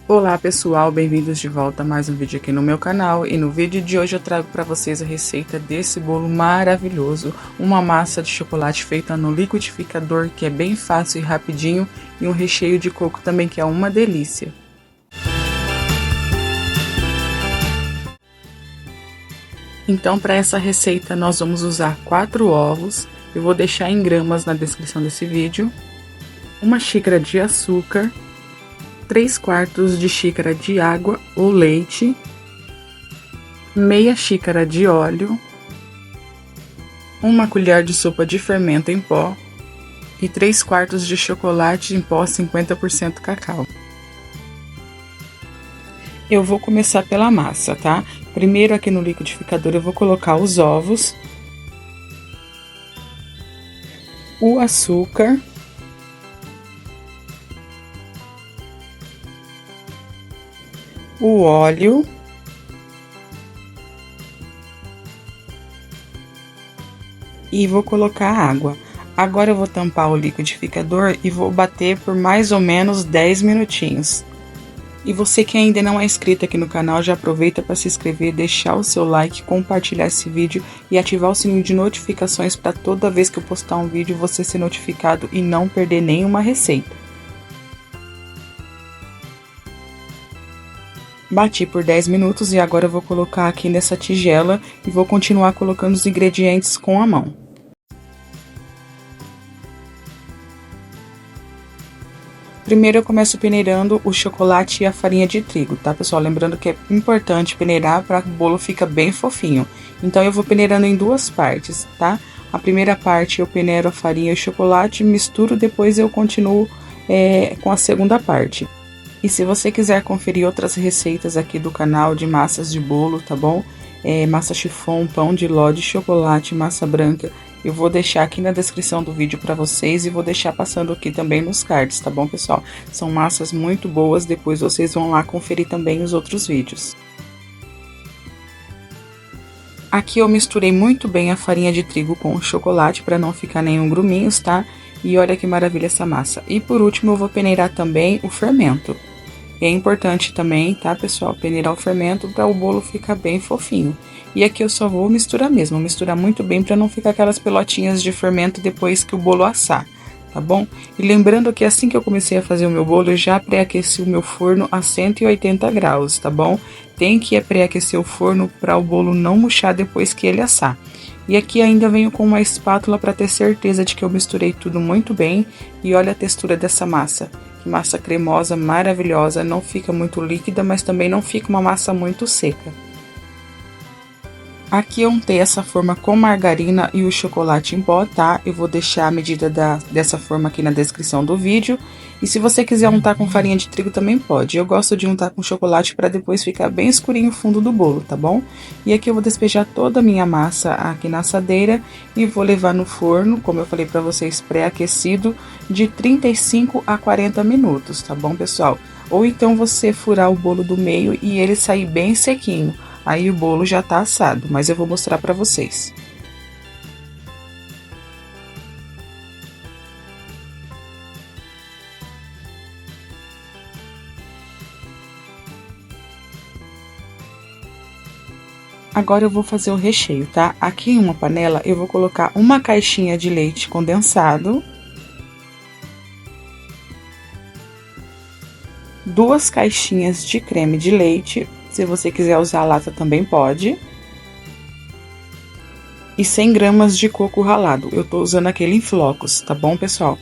Olá pessoal, bem-vindos de volta a mais um vídeo aqui no meu canal, e no vídeo de hoje eu trago para vocês a receita desse bolo maravilhoso, uma massa de chocolate feita no liquidificador, que é bem fácil e rapidinho, e um recheio de coco também, que é uma delícia. Então, para essa receita nós vamos usar 4 ovos, eu vou deixar em gramas na descrição desse vídeo, uma xícara de açúcar, 3/4 de xícara de água ou leite, meia xícara de óleo, uma colher de sopa de fermento em pó e 3/4 de chocolate em pó 50% cacau. Eu vou começar pela massa, tá? Primeiro aqui no liquidificador eu vou colocar os ovos, o açúcar, o óleo, e vou colocar a água. Agora eu vou tampar o liquidificador e vou bater por mais ou menos 10 minutinhos. E você que ainda não é inscrito aqui no canal, já aproveita para se inscrever, deixar o seu like, compartilhar esse vídeo e ativar o sininho de notificações para toda vez que eu postar um vídeo você ser notificado e não perder nenhuma receita. Bati por 10 minutos e agora eu vou colocar aqui nessa tigela e vou continuar colocando os ingredientes com a mão. Primeiro eu começo peneirando o chocolate e a farinha de trigo, tá, pessoal? Lembrando que é importante peneirar para que o bolo fique bem fofinho. Então eu vou peneirando em duas partes, tá? A primeira parte eu peneiro a farinha e o chocolate, misturo, depois eu continuo com a segunda parte. E se você quiser conferir outras receitas aqui do canal de massas de bolo, tá bom? Massa chiffon, pão de ló de chocolate, massa branca, eu vou deixar aqui na descrição do vídeo para vocês e vou deixar passando aqui também nos cards, tá bom, pessoal? São massas muito boas, depois vocês vão lá conferir também os outros vídeos. Aqui eu misturei muito bem a farinha de trigo com o chocolate para não ficar nenhum gruminhos, tá? E olha que maravilha essa massa. E por último eu vou peneirar também o fermento. É importante também, tá, pessoal, peneirar o fermento para o bolo ficar bem fofinho. E aqui eu só vou misturar mesmo, misturar muito bem para não ficar aquelas pelotinhas de fermento depois que o bolo assar, tá bom? E lembrando que assim que eu comecei a fazer o meu bolo, eu já pré-aqueci o meu forno a 180 graus, tá bom? Tem que pré-aquecer o forno para o bolo não murchar depois que ele assar. E aqui ainda venho com uma espátula para ter certeza de que eu misturei tudo muito bem. E olha a textura dessa massa. Que massa cremosa, maravilhosa, não fica muito líquida, mas também não fica uma massa muito seca. Aqui eu untei essa forma com margarina e o chocolate em pó, tá? Eu vou deixar a medida dessa forma aqui na descrição do vídeo. E se você quiser untar com farinha de trigo também pode. Eu gosto de untar com chocolate para depois ficar bem escurinho o fundo do bolo, tá bom? E aqui eu vou despejar toda a minha massa aqui na assadeira e vou levar no forno, como eu falei para vocês, pré-aquecido, de 35 a 40 minutos, tá bom, pessoal? Ou então você furar o bolo do meio e ele sair bem sequinho. Aí o bolo já tá assado, mas eu vou mostrar pra vocês. Agora eu vou fazer o recheio, tá? Aqui em uma panela eu vou colocar uma caixinha de leite condensado, 2 caixinhas de creme de leite. Se você quiser usar a lata também pode. E 100 gramas de coco ralado. Eu tô usando aquele em flocos, tá bom, pessoal?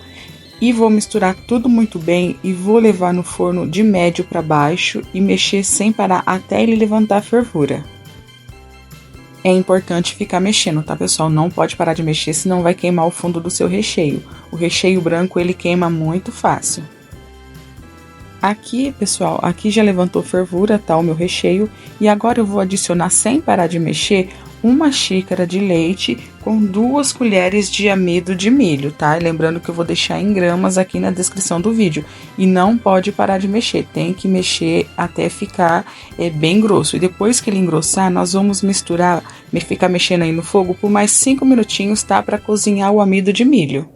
E vou misturar tudo muito bem e vou levar no forno de médio para baixo e mexer sem parar até ele levantar a fervura. É importante ficar mexendo, tá, pessoal? Não pode parar de mexer, senão vai queimar o fundo do seu recheio. O recheio branco, ele queima muito fácil. Aqui, pessoal, aqui já levantou fervura, tá, o meu recheio. E agora eu vou adicionar, sem parar de mexer, uma xícara de leite com 2 colheres de amido de milho, tá? E lembrando que eu vou deixar em gramas aqui na descrição do vídeo. E não pode parar de mexer, tem que mexer até ficar bem grosso. E depois que ele engrossar, nós vamos misturar, ficar mexendo aí no fogo por mais 5 minutinhos, tá? Para cozinhar o amido de milho.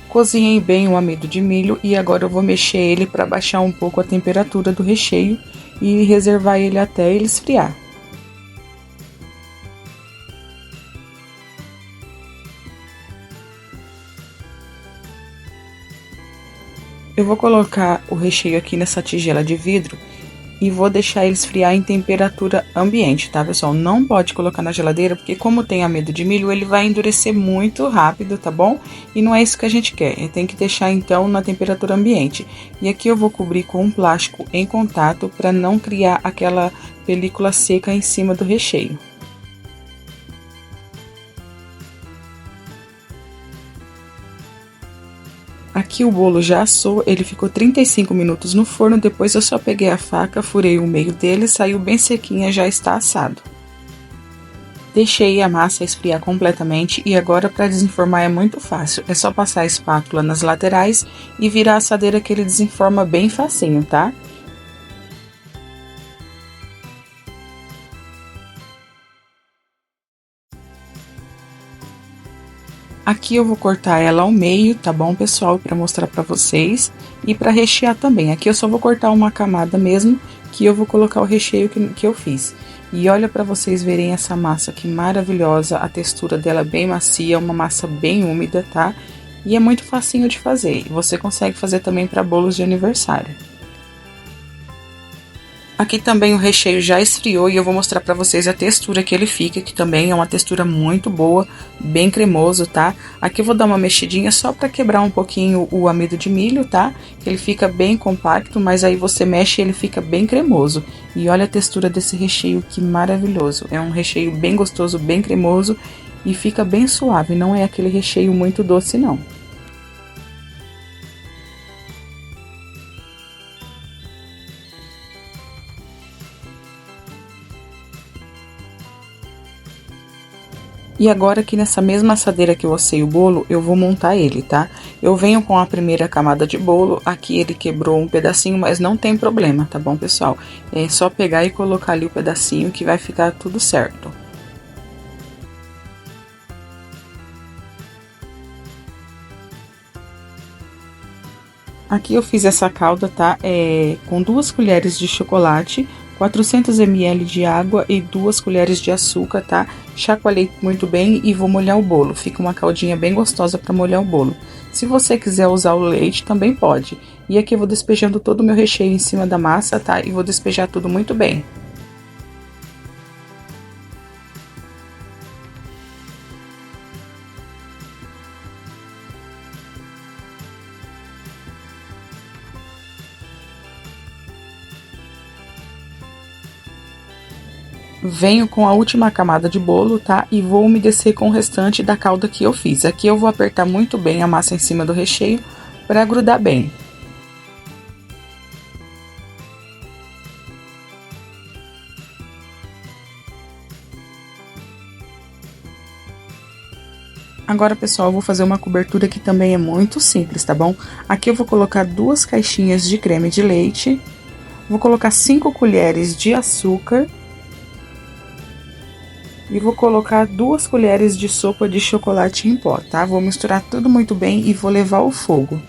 Cozinhei bem o amido de milho e agora eu vou mexer ele para baixar um pouco a temperatura do recheio e reservar ele até ele esfriar. Eu vou colocar o recheio aqui nessa tigela de vidro e vou deixar ele esfriar em temperatura ambiente, tá, pessoal? Não pode colocar na geladeira, porque como tem amido de milho, ele vai endurecer muito rápido, tá bom? E não é isso que a gente quer, tem que deixar então na temperatura ambiente. E aqui eu vou cobrir com um plástico em contato para não criar aquela película seca em cima do recheio. Aqui o bolo já assou, ele ficou 35 minutos no forno, depois eu só peguei a faca, furei o meio dele, saiu bem sequinha, já está assado. Deixei a massa esfriar completamente e agora para desenformar é muito fácil, é só passar a espátula nas laterais e virar a assadeira que ele desenforma bem facinho, tá? Aqui eu vou cortar ela ao meio, tá bom, pessoal? Para mostrar para vocês e para rechear também. Aqui eu só vou cortar uma camada mesmo, que eu vou colocar o recheio que eu fiz. E olha para vocês verem essa massa que maravilhosa, a textura dela é bem macia, uma massa bem úmida, tá? E é muito facinho de fazer. E você consegue fazer também para bolos de aniversário. Aqui também o recheio já esfriou e eu vou mostrar pra vocês a textura que ele fica, que também é uma textura muito boa, bem cremoso, tá? Aqui eu vou dar uma mexidinha só pra quebrar um pouquinho o amido de milho, tá? Que ele fica bem compacto, mas aí você mexe e ele fica bem cremoso. E olha a textura desse recheio, que maravilhoso! É um recheio bem gostoso, bem cremoso e fica bem suave, não é aquele recheio muito doce, não. E agora aqui nessa mesma assadeira que eu assei o bolo, eu vou montar ele, tá? Eu venho com a primeira camada de bolo, aqui ele quebrou um pedacinho, mas não tem problema, tá bom, pessoal? É só pegar e colocar ali o pedacinho que vai ficar tudo certo. Aqui eu fiz essa calda, tá? Com 2 colheres de chocolate, 400 ml de água e 2 colheres de açúcar, tá? Chacoalhei muito bem e vou molhar o bolo. Fica uma caldinha bem gostosa para molhar o bolo. Se você quiser usar o leite, também pode. E aqui eu vou despejando todo o meu recheio em cima da massa, tá? E vou despejar tudo muito bem. Venho com a última camada de bolo, tá? E vou umedecer com o restante da calda que eu fiz. Aqui eu vou apertar muito bem a massa em cima do recheio para grudar bem. Agora, pessoal, eu vou fazer uma cobertura que também é muito simples, tá bom? Aqui eu vou colocar 2 caixinhas de creme de leite, vou colocar 5 colheres de açúcar e vou colocar 2 colheres de sopa de chocolate em pó, tá? Vou misturar tudo muito bem e vou levar ao fogo.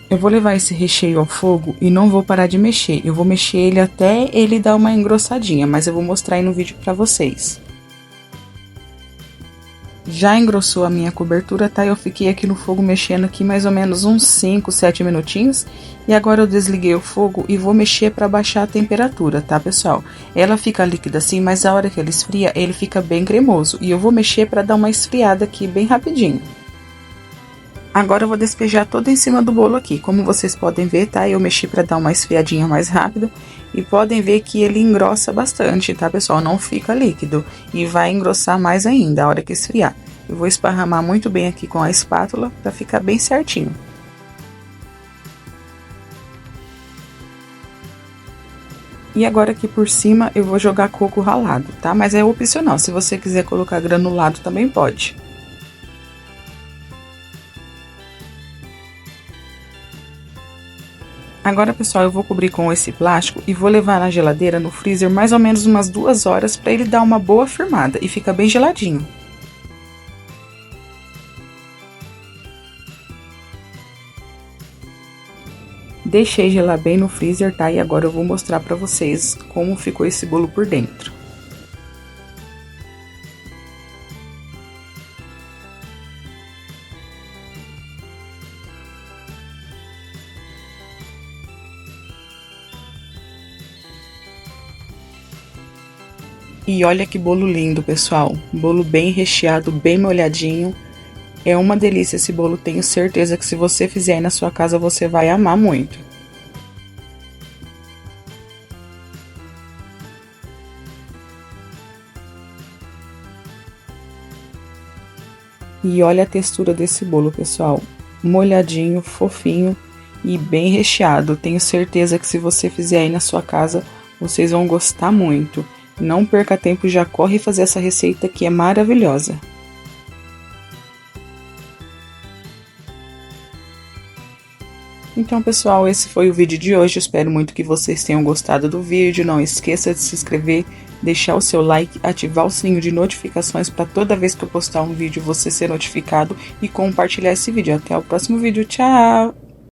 Eu vou levar esse recheio ao fogo e não vou parar de mexer. Eu vou mexer ele até ele dar uma engrossadinha, mas eu vou mostrar aí no vídeo pra vocês. Já engrossou a minha cobertura, tá? Eu fiquei aqui no fogo mexendo aqui mais ou menos uns 5, 7 minutinhos. E agora eu desliguei o fogo e vou mexer para baixar a temperatura, tá, pessoal? Ela fica líquida assim, mas a hora que ele esfria, ele fica bem cremoso. E eu vou mexer para dar uma esfriada aqui bem rapidinho. Agora eu vou despejar todo em cima do bolo aqui. Como vocês podem ver, tá? Eu mexi para dar uma esfriadinha mais rápida. E podem ver que ele engrossa bastante, tá, pessoal? Não fica líquido. E vai engrossar mais ainda a hora que esfriar. Eu vou esparramar muito bem aqui com a espátula para ficar bem certinho. E agora aqui por cima eu vou jogar coco ralado, tá? Mas é opcional, se você quiser colocar granulado também pode. Agora, pessoal, eu vou cobrir com esse plástico e vou levar na geladeira, no freezer, mais ou menos umas 2 horas para ele dar uma boa firmada e fica bem geladinho. deixei gelar bem no freezer, tá? E agora eu vou mostrar pra vocês como ficou esse bolo por dentro. E olha que bolo lindo, pessoal. Bolo bem recheado, bem molhadinho. É uma delícia esse bolo, tenho certeza que se você fizer aí na sua casa, você vai amar muito. E olha a textura desse bolo, pessoal. Molhadinho, fofinho e bem recheado. Tenho certeza que se você fizer aí na sua casa, vocês vão gostar muito. Não perca tempo, já corre fazer essa receita que é maravilhosa. Então, pessoal, esse foi o vídeo de hoje. Espero muito que vocês tenham gostado do vídeo. Não esqueça de se inscrever, deixar o seu like, ativar o sininho de notificações para toda vez que eu postar um vídeo você ser notificado e compartilhar esse vídeo. Até o próximo vídeo. Tchau!